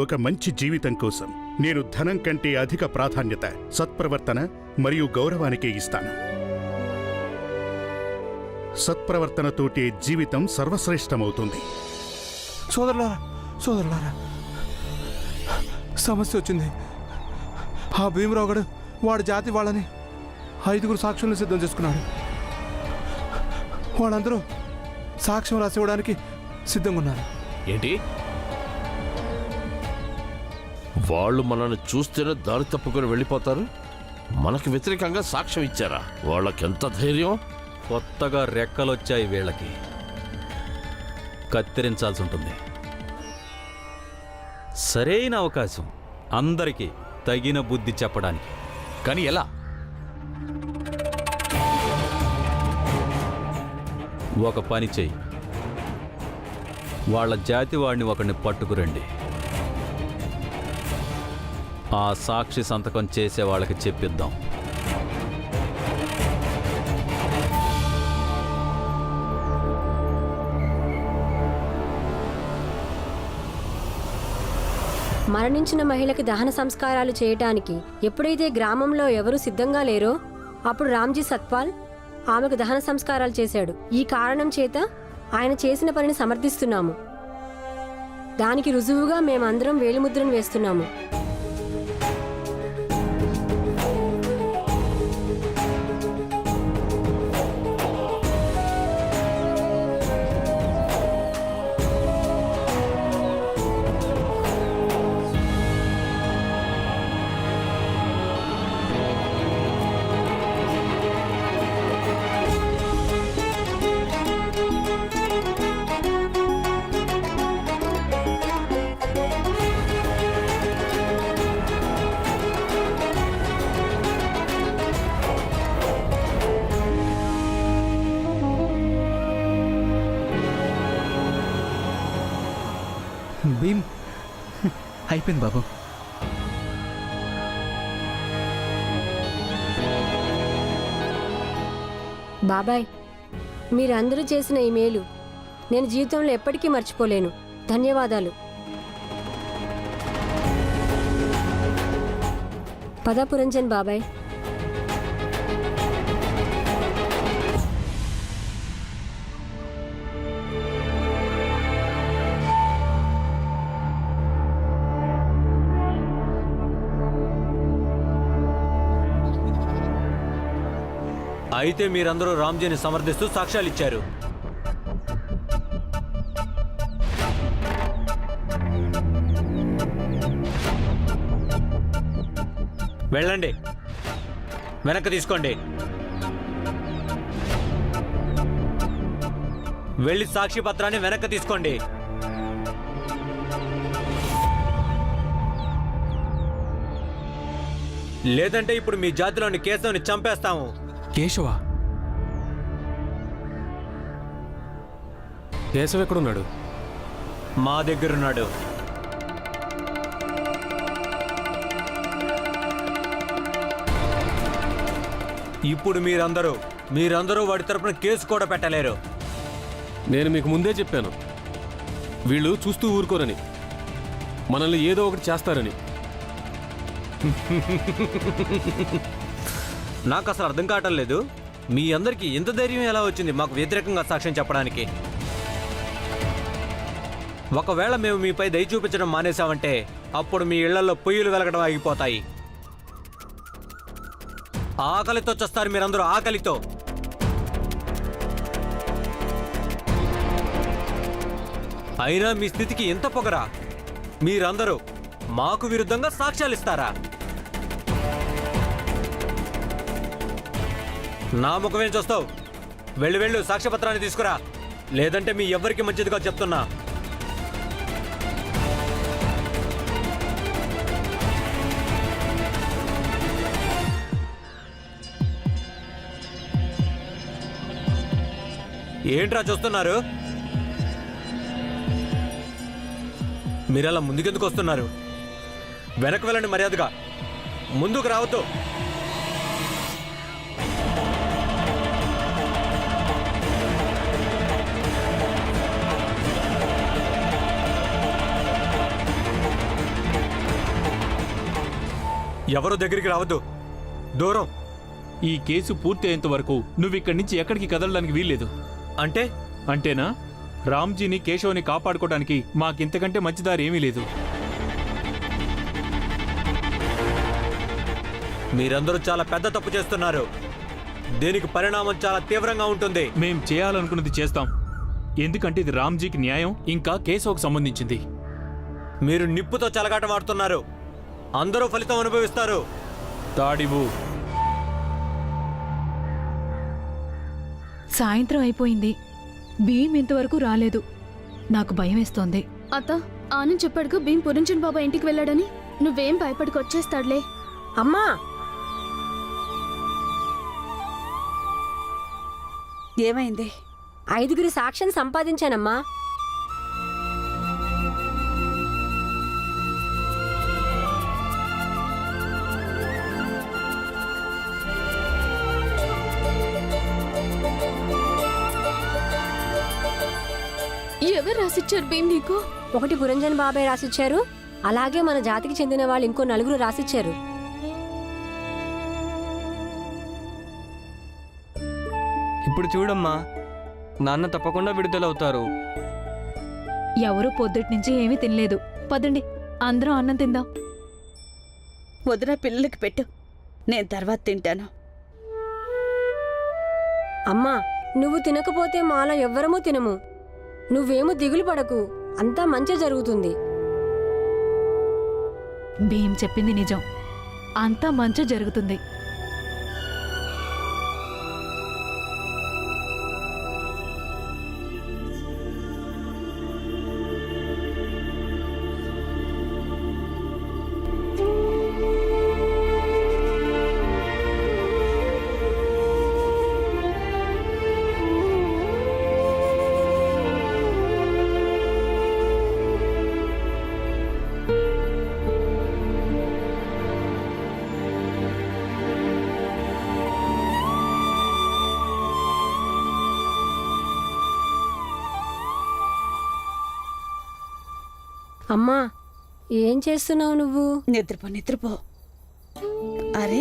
ఒక మంచి జీవితం కోసం నేను ధనం కంటే అధిక ప్రాధాన్యత సత్ప్రవర్తన మరియు గౌరవానికే ఇస్తాను. సత్ప్రవర్తనతోటే జీవితం సర్వశ్రేష్టమవుతుంది. సోదరులారా, సమస్య వచ్చింది. ఆ భీమరావు గడు వాడి జాతి వాళ్ళని 5 సాక్షులను సిద్ధం చేసుకున్నాడు. వాళ్ళందరూ సాక్ష్యం రాసివ్వడానికి సిద్ధంగా ఉన్నారు. ఏంటి? వాళ్ళు మనల్ని చూస్తేనే దారి తప్పుకొని వెళ్ళిపోతారు? మనకు వ్యతిరేకంగా సాక్ష్యం ఇచ్చారా? వాళ్ళకెంత ధైర్యం! కొత్తగా రెక్కలొచ్చాయి వీళ్ళకి. కత్తిరించాల్సి ఉంటుంది. సరైన అవకాశం అందరికీ తగిన బుద్ధి చెప్పడానికి. కానీ ఎలా? ఒక పని చెయ్యి. వాళ్ళ జాతి వాడిని ఒకరిని పట్టుకురండి. ఆ సాక్షి సంతకం చేసే వాళ్ళకి చెప్పిద్దాం. మరణించిన మహిళకి దహన సంస్కారాలు చేయటానికి ఎప్పుడైతే గ్రామంలో ఎవరూ సిద్ధంగా లేరో అప్పుడు రామ్జీ సత్పాల్ ఆమెకు దహన సంస్కారాలు చేశాడు. ఈ కారణం చేత ఆయన చేసిన పనిని సమర్థిస్తున్నాము. దానికి రుజువుగా మేమందరం వేలిముద్రను వేస్తున్నాము. భీమ్ అయిపోయింది బాబు. బాబాయ్, మీరందరూ చేసిన ఈ మేలు నేను జీవితంలో ఎప్పటికీ మర్చిపోలేను. ధన్యవాదాలు. పద పురంజన్ బాబాయ్. అయితే మీరందరూ రామ్జీని సమర్థిస్తూ సాక్ష్యాలు ఇచ్చారు. వెళ్ళండి, వెనక్కి తీసుకోండి. వెళ్ళి సాక్షి పత్రాన్ని వెనక్కి తీసుకోండి. లేదంటే ఇప్పుడు మీ జాతిలోని కేశవుని చంపేస్తాము. కేశవ ఎక్కడున్నాడు? మా దగ్గరున్నాడు. ఇప్పుడు మీరందరూ వాడి తరపున కేసు కూడా పెట్టలేరు. నేను మీకు ముందే చెప్పాను, వీళ్ళు చూస్తూ ఊరుకోరని, మనల్ని ఏదో ఒకటి చేస్తారని. నాకు అసలు అర్థం కావటం లేదు, మీ అందరికీ ఎంత ధైర్యం ఎలా వచ్చింది మాకు వ్యతిరేకంగా సాక్ష్యం చెప్పడానికి? ఒకవేళ మేము మీపై దయ చూపించడం మానేశామంటే అప్పుడు మీ ఇళ్లలో పొయ్యిలు వెలగడం ఆగిపోతాయి. ఆకలితో చస్తారు మీరందరూ, ఆకలితో. అయినా మీ స్థితికి ఎంత పొగరా? మీరందరూ మాకు విరుద్ధంగా సాక్ష్యాలు ఇస్తారా? నా ముఖమేం చూస్తావు? వెళ్ళు, సాక్ష్యపత్రాన్ని తీసుకురా, లేదంటే మీ ఎవ్వరికి మంచిదిగా చెప్తున్నా. ఏంట్రా చూస్తున్నారు? మీరలా ముందుకెందుకు వస్తున్నారు? వెనక్కి వెళ్ళండి మర్యాదగా, ముందుకు రావద్దు. ఎవరు దగ్గరికి రావద్దు, దూరం. ఈ కేసు పూర్తి అయ్యేంత వరకు నువ్వు ఇక్కడి నుంచి ఎక్కడికి కదలడానికి వీల్లేదు. అంటే అంటేనా? రామ్జీని కేశవ్ని కాపాడుకోవడానికి మాకింతకంటే మంచి దారి ఏమీ లేదు. మీరందరూ చాలా పెద్ద తప్పు చేస్తున్నారు. దీనికి పరిణామం చాలా తీవ్రంగా ఉంటుంది. మేం చేయాలనుకున్నది చేస్తాం. ఎందుకంటే ఇది రామ్జీకి న్యాయం, ఇంకా కేశవ్కు సంబంధించింది. మీరు నిప్పుతో చెలగాటమాడుతున్నారు. అందరూ ఫలితం అనుభవిస్తారు. తాడివు. సాయంత్రం అయిపోయింది. భీమ్ ఇంతవరకు రాలేదు. నాకు భయం వేస్తోంది. అత్త, ఆనంద్ చెప్పాడుగా భీమ్ పురంజన్ బాబా ఇంటికి వెళ్ళాడని. నువ్వేం భయపడికి వచ్చేస్తాడులే. అమ్మా, ఏమైంది? 5 సాక్ష్యం సంపాదించానమ్మా. ఎవరు రాసిచ్చారు భీమ్ నీకు? ఒకటి పురంజన్ బాబాయ్ రాసిచ్చారు, అలాగే మన జాతికి చెందిన వాళ్ళు ఇంకో 4 రాసిచ్చారు. ఇప్పుడు చూడమ్మా, నాన్న తప్పకుండా విడుదలవుతారు. ఎవరూ పొద్దుటి ఏమీ తినలేదు. పదండి, అందరం అన్నం తిందాం. వదిన పిల్లలకి పెట్టు, నేను తర్వాత తింటాను. అమ్మా, నువ్వు తినకపోతే మాలో ఎవ్వరమూ తినము. నువ్వేమో దిగులు పడకు, అంతా మంచి జరుగుతుంది. భీమ్ చెప్పింది నిజం. అంతా మంచి జరుగుతుంది. అమ్మా, ఏం చేస్తున్నావు నువ్వు? నిద్రపో, నిద్రపో. అరే,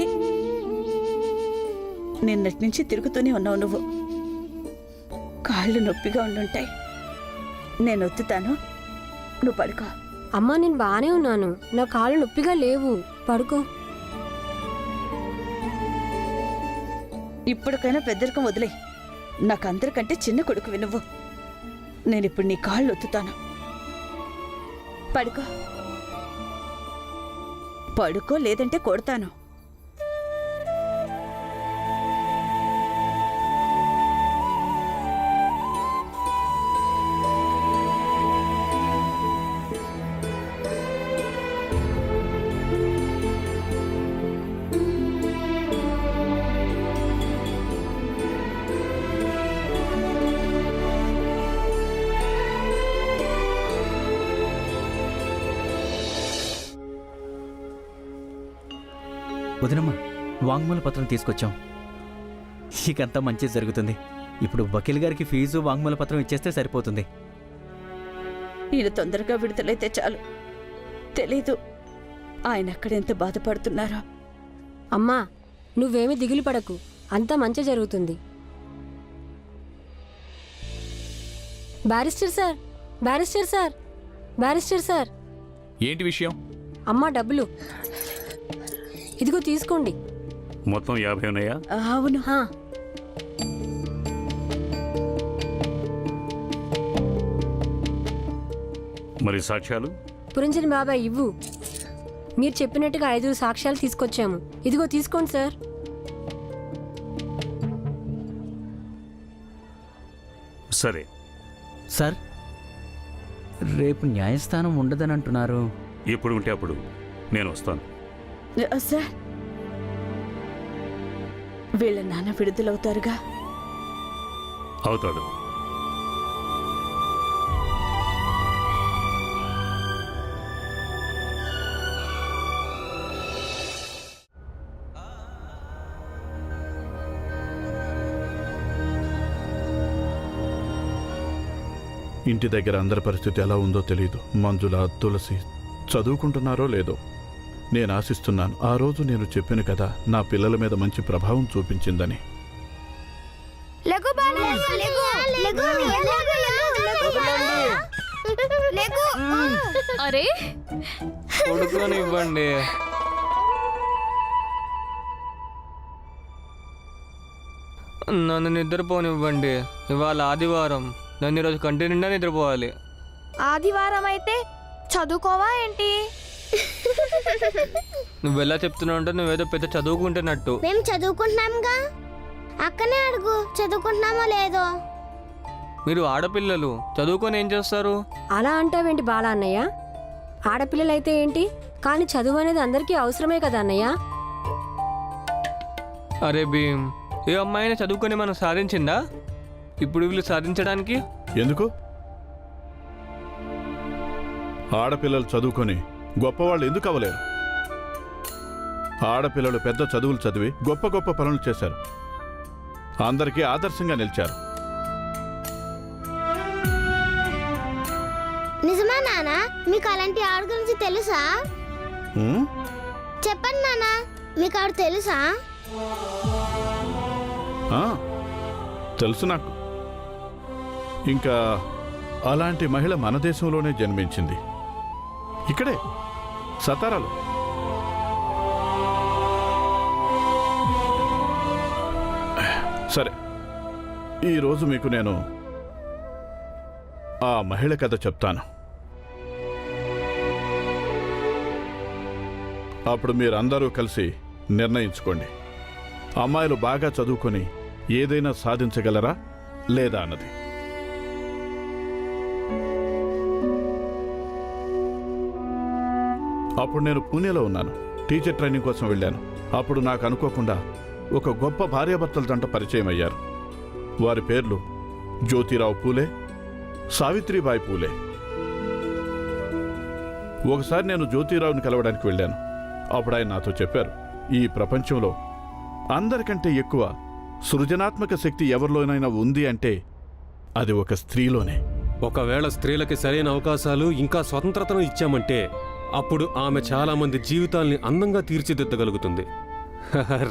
నిన్నటి నుంచి తిరుగుతూనే ఉన్నావు నువ్వు. కాళ్ళు నొప్పిగా ఉండుంటాయి. నేను ఒత్తుతాను, నువ్వు పడుకో. అమ్మా, నేను బానే ఉన్నాను. నా కాళ్ళు నొప్పిగా లేవు. పడుకో. ఇప్పటికైనా పెద్దరికం వదిలే. నాకు అందరికంటే చిన్న కొడుకువి నువ్వు. నేనిప్పుడు నీ కాళ్ళు ఒత్తుతాను. పడుకో, పడుకో, లేదంటే కొడతాను. వదినమ్మ, వాంగ్మూల పత్రం తీసుకొచ్చాం. ఇకంతా మంచి జరుగుతుంది. ఇప్పుడు వకీల్ గారికి ఫీజు, వాంగ్మూల పత్రం ఇచ్చేస్తే సరిపోతుంది. ఈయన తొందరగా విడుదలైతే చాలు. తెలీదు ఆయన అక్కడెంత బాధపడుతున్నారో. అమ్మా, నువ్వేమీ దిగులు పడకు, అంతా మంచి జరుగుతుంది. Barrister sir, barrister sir, barrister sir. ఏంటి విషయం? అమ్మా, డబ్బులు ఇదిగో తీసుకోండి. మొత్తం 50 ఉన్నాయా? అవును. మరి సాక్ష్యాలు? పురంజన్ బాబాయ్ ఇవ్వు. మీరు చెప్పినట్టుగా 5 సాక్ష్యాలు తీసుకొచ్చాము. ఇదిగో తీసుకోండి సార్. సరే సార్, రేపు న్యాయస్థానం ఉండదని అంటున్నారు. ఎప్పుడు ఉంటే అప్పుడు నేను వస్తాను. సార్, వీళ్ళ నాన్న విడుదలవుతారుగా? అవుతాడు. ఇంటి దగ్గర అందరి పరిస్థితి ఎలా ఉందో తెలీదు. మంజుల, తులసి చదువుకుంటున్నారో లేదో. నేను ఆశిస్తున్నాను ఆ రోజు నేను చెప్పాను కదా నా పిల్లల మీద మంచి ప్రభావం చూపించిందని. అరే ఇవ్వండి. నన్ను నిద్రపోనివ్వండి. ఇవాళ ఆదివారం, నన్ను ఈరోజు కంటి నిండా నిద్రపోవాలి. ఆదివారం అయితే చదువుకోవా ఏంటి? నువ్వెలా చెప్తున్నావు అంటే నువ్వేదో పెద్ద చదువుకుంటున్నట్టు. మేము చదువుకుంటున్నాంగా. అక్కనే అడుగు, చదువుకుంటున్నామో లేదో. మీరు ఆడపిల్లలు చదువుకొని ఏం చేస్తారు? అలా అంటావేంటి బాలా అన్నయ్య? ఆడపిల్లలైతే ఏంటి, కానీ చదువు అనేది అందరికీ అవసరమే కదా అన్నయ్య. అరే భీమ్, ఏ అమ్మాయిని చదువుకొని మనం సాధించిందా? ఇప్పుడు వీళ్ళు సాధించడానికి ఎందుకు? ఆడపిల్లలు చదువుకొని గొప్పవాళ్ళు ఎందుకు అవ్వలేరు? ఆడపిల్లలు పెద్ద చదువులు చదివి గొప్ప గొప్ప పనులు చేశారు, అందరికీ ఆదర్శంగా నిలిచారు. నిజమా నానా? మీకు అలాంటి ఆవిడ గురించి తెలుసా? చెప్పండి నానా, మీకు ఆవిడ తెలుసా? తెలుసు నాకు. ఇంకా అలాంటి మహిళ మన దేశంలోనే జన్మించింది, ఇక్కడే సతారాలో. సరే, ఈరోజు మీకు నేను ఆ మహిళ కథ చెప్తాను. అప్పుడు మీరందరూ కలిసి నిర్ణయించుకోండి, అమ్మాయిలు బాగా చదువుకొని ఏదైనా సాధించగలరా లేదా అన్నది. అప్పుడు నేను పూణేలో ఉన్నాను, టీచర్ ట్రైనింగ్ కోసం వెళ్ళాను. అప్పుడు నాకు అనుకోకుండా ఒక గొప్ప భార్యాభర్తల జంట పరిచయం అయ్యారు. వారి పేర్లు జ్యోతిరావు పూలే, సావిత్రిబాయి పూలే. ఒకసారి నేను జ్యోతిరావుని కలవడానికి వెళ్ళాను. అప్పుడు ఆయన నాతో చెప్పారు, ఈ ప్రపంచంలో అందరికంటే ఎక్కువ సృజనాత్మక శక్తి ఎవరిలోనైనా ఉంది అంటే అది ఒక స్త్రీలోనే. ఒకవేళ స్త్రీలకి సరైన అవకాశాలు ఇంకా స్వతంత్రతను ఇచ్చామంటే అప్పుడు ఆమె చాలా మంది జీవితాల్ని అందంగా తీర్చిదిద్దగలుగుతుంది.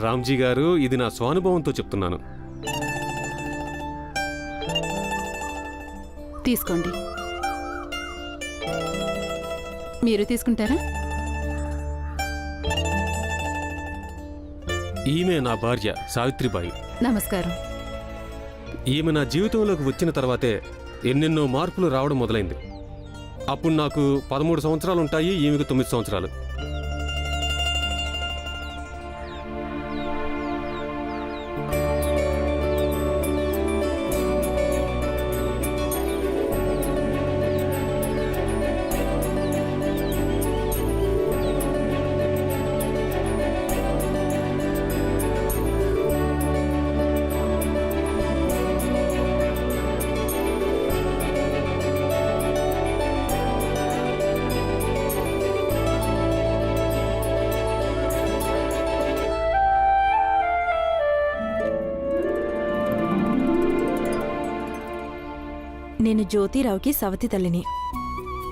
రామ్జీ గారు, ఇది నా స్వానుభవంతో చెప్తున్నాను. తీసుకోండి. మీరు తీసుకుంటారా? ఈమె నా భార్య సావిత్రిబాయి. నమస్కారం. ఈమె నా జీవితంలోకి వచ్చిన తర్వాతే ఎన్నెన్నో మార్పులు రావడం మొదలైంది. అప్పుడు నాకు 13 సంవత్సరాలు ఉంటాయి, ఈమెకు 9 సంవత్సరాలు. నేను జ్యోతిరావుకి సవతి తల్లిని,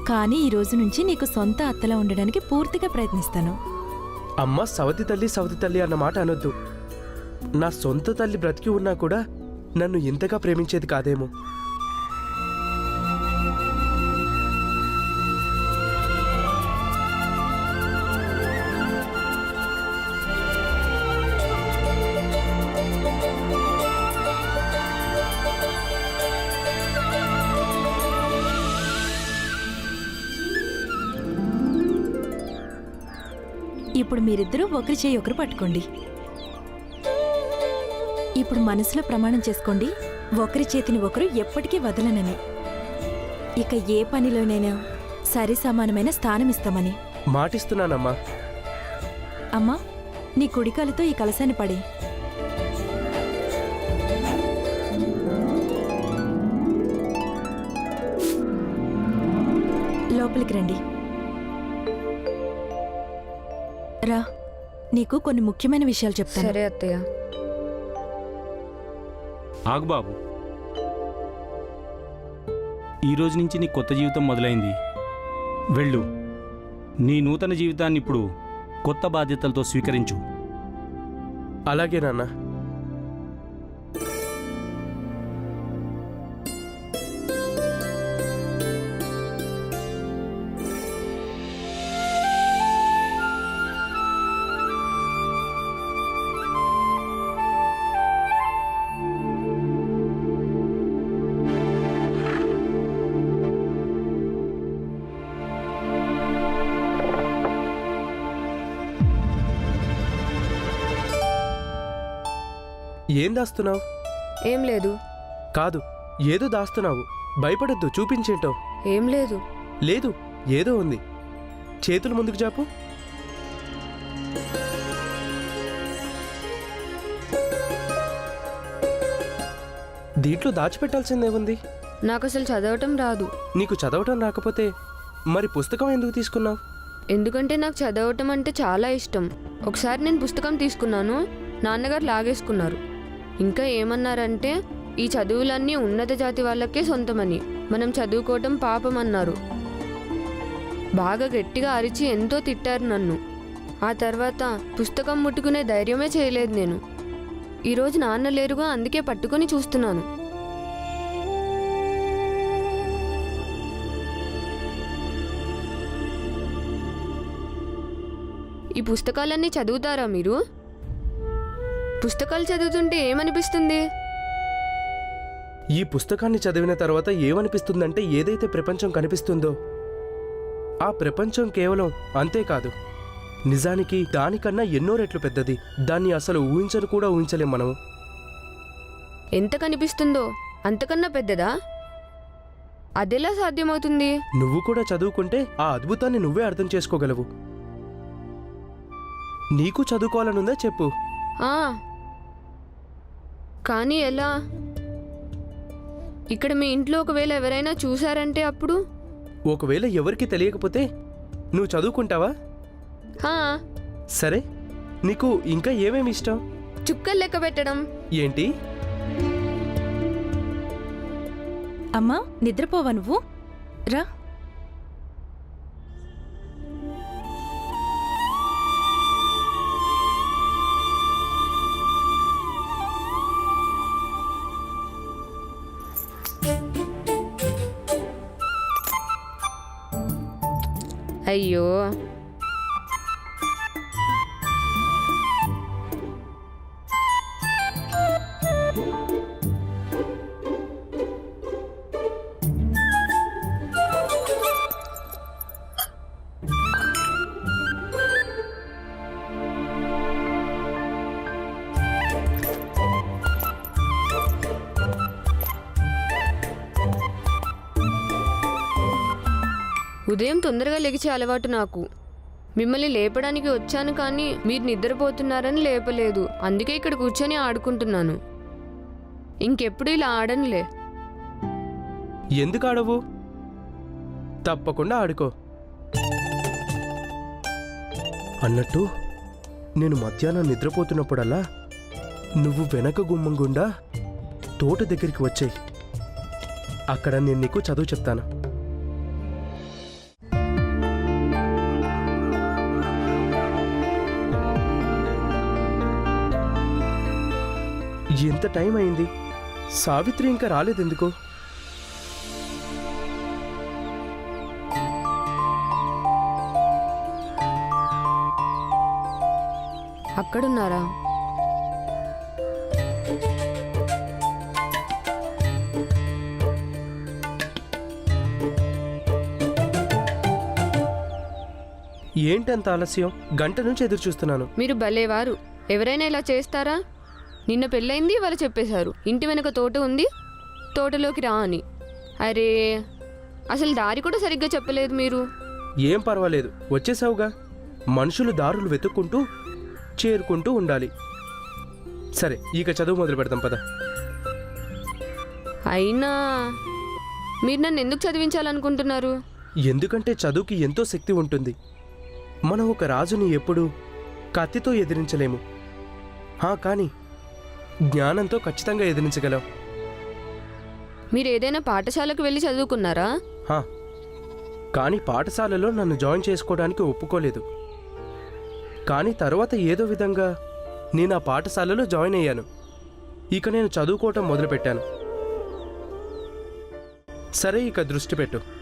కానీ ఈ రోజు నుంచి నీకు సొంత అత్తలా ఉండడానికి పూర్తిగా ప్రయత్నిస్తాను. అమ్మ, సవతి తల్లి అన్న మాట అనొద్దు. నా సొంత తల్లి బ్రతికి ఉన్నా కూడా నన్ను ఇంతగా ప్రేమించేది కాదేమో. ఇప్పుడు మీరిద్దరూ ఒకరి చేయి ఒకరు పట్టుకోండి. ఇప్పుడు మనసులో ప్రమాణం చేసుకోండి, ఒకరి చేతిని ఒకరు ఎప్పటికీ వదలనని. ఇక ఏ పనిలోనైనా సరి సమానమైన స్థానం ఇస్తామని మాటిస్తున్నానమ్మా. అమ్మా, నీ కుడికాలతో ఈ కలశాన్ని పడి. లోపలికి రండి. రా, నీకు కొన్ని ముఖ్యమైన విషయాలు చెప్తాను. సరే అత్తయ్య. ఆగు బాబు, ఈరోజు నుంచి నీ కొత్త జీవితం మొదలైంది. వెళ్ళు, నీ నూతన జీవితాన్ని ఇప్పుడు కొత్త బాధ్యతలతో స్వీకరించు. అలాగే నాన్న. ఏం దాస్తున్నావు? ఏం లేదు. కాదు, ఏదో దాస్తున్నావు. భయపడొద్దు, చూపించేంటో. ఏం లేదు. లేదు, ఏదో ఉంది. చేతులు ముందుకు చాపు. దీంట్లో దాచిపెట్టాల్సిందేముంది? నాకు అసలు చదవటం రాదు. నీకు చదవటం రాకపోతే మరి పుస్తకం ఎందుకు తీసుకున్నావు? ఎందుకంటే నాకు చదవటం అంటే చాలా ఇష్టం. ఒకసారి నేను పుస్తకం తీసుకున్నాను, నాన్నగారు లాగేసుకున్నారు. ఇంకా ఏమన్నారంటే ఈ చదువులన్నీ ఉన్నత జాతి వాళ్ళకే సొంతమని, మనం చదువుకోవటం పాపం అన్నారు. బాగా గట్టిగా అరిచి ఎంతో తిట్టారు నన్ను. ఆ తర్వాత పుస్తకం ముట్టుకునే ధైర్యమే చేయలేదు నేను. ఈరోజు నాన్న లేరుగా, అందుకే పట్టుకొని చూస్తున్నాను. ఈ పుస్తకాలన్నీ చదువుతారా మీరు? పుస్తకాలు చదువుతుంటే ఏమనిపిస్తుంది? ఈ పుస్తకాన్ని చదివిన తర్వాత ఏమనిపిస్తుందంటే ఏదైతే ప్రపంచం కనిపిస్తుందో ఆ ప్రపంచం కేవలం అంతేకాదు, నిజానికి దానికన్నా ఎన్నో రెట్లు పెద్దది. దాన్ని అసలు ఊహించను కూడా ఊహించలేం మనము. ఎంత కనిపిస్తుందో అంతకన్నా పెద్దదా? అదెలా సాధ్యమవుతుంది? నువ్వు కూడా చదువుకుంటే ఆ అద్భుతాన్ని నువ్వే అర్థం చేసుకోగలవు. నీకు చదువుకోవాలనుందా చెప్పు. కానీ ఎలా? ఇక్కడ మీ ఇంట్లో ఒకవేళ ఎవరైనా చూసారంటే అప్పుడు? ఒకవేళ ఎవరికి తెలియకపోతే నువ్వు చదువుకుంటావా? సరే, నీకు ఇంకా ఏమేమి ఇష్టం? చుక్కలు లెక్క పెట్టడం. ఏంటి? అమ్మా, నిద్రపోవా నువ్వు? రా. అయ్యో, ఉదయం తొందరగా లెగిచే అలవాటు నాకు. మిమ్మల్ని లేపడానికి వచ్చాను, కానీ మీరు నిద్రపోతున్నారని లేపలేదు. అందుకే ఇక్కడ కూర్చొని ఆడుకుంటున్నాను. ఇంకెప్పుడు ఇలా ఆడనులే. ఎందుకు ఆడవు? తప్పకుండా ఆడుకో. అన్నట్టు నేను మధ్యాహ్నం నిద్రపోతున్నప్పుడల్లా నువ్వు వెనక గుమ్మం గుండా తోట దగ్గరికి వచ్చేయి. అక్కడ నేను నీకు చదువు చెప్తాను. ఎంత టైం అయింది? సావిత్రి ఇంకా రాలేదెందుకు? అక్కడున్నారా? ఏంటంత ఆలస్యం? గంట నుంచి ఎదురు చూస్తున్నాను. మీరు భలేవారు. ఎవరైనా ఇలా చేస్తారా? నిన్న పెళ్ళైంది, వాళ్ళు చెప్పేశారు ఇంటి వెనక తోట ఉంది, తోటలోకి రా అని. అరే, అసలు దారి కూడా సరిగ్గా చెప్పలేదు మీరు. ఏం పర్వాలేదు, వచ్చేసావుగా. మనుషులు దారులు వెతుక్కుంటూ చేరుకుంటూ ఉండాలి. సరే, ఇక చదువు మొదలు పెడదాం పద. అయినా మీరు నన్ను ఎందుకు చదివించాలనుకుంటున్నారు? ఎందుకంటే చదువుకి ఎంతో శక్తి ఉంటుంది. మనం ఒక రాజుని ఎప్పుడూ కత్తితో ఎదిరించలేము, కానీ జ్ఞానంతో ఖచ్చితంగా ఎదిరించగలం. మీరు ఏదైనా పాఠశాలకు వెళ్ళి చదువుకున్నారా? కానీ పాఠశాలలో నన్ను జాయిన్ చేసుకోవడానికి ఒప్పుకోలేదు. కానీ తర్వాత ఏదో విధంగా నేను ఆ పాఠశాలలో జాయిన్ అయ్యాను. ఇక నేను చదువుకోవటం మొదలుపెట్టాను. సరే, ఇక దృష్టి పెట్టు.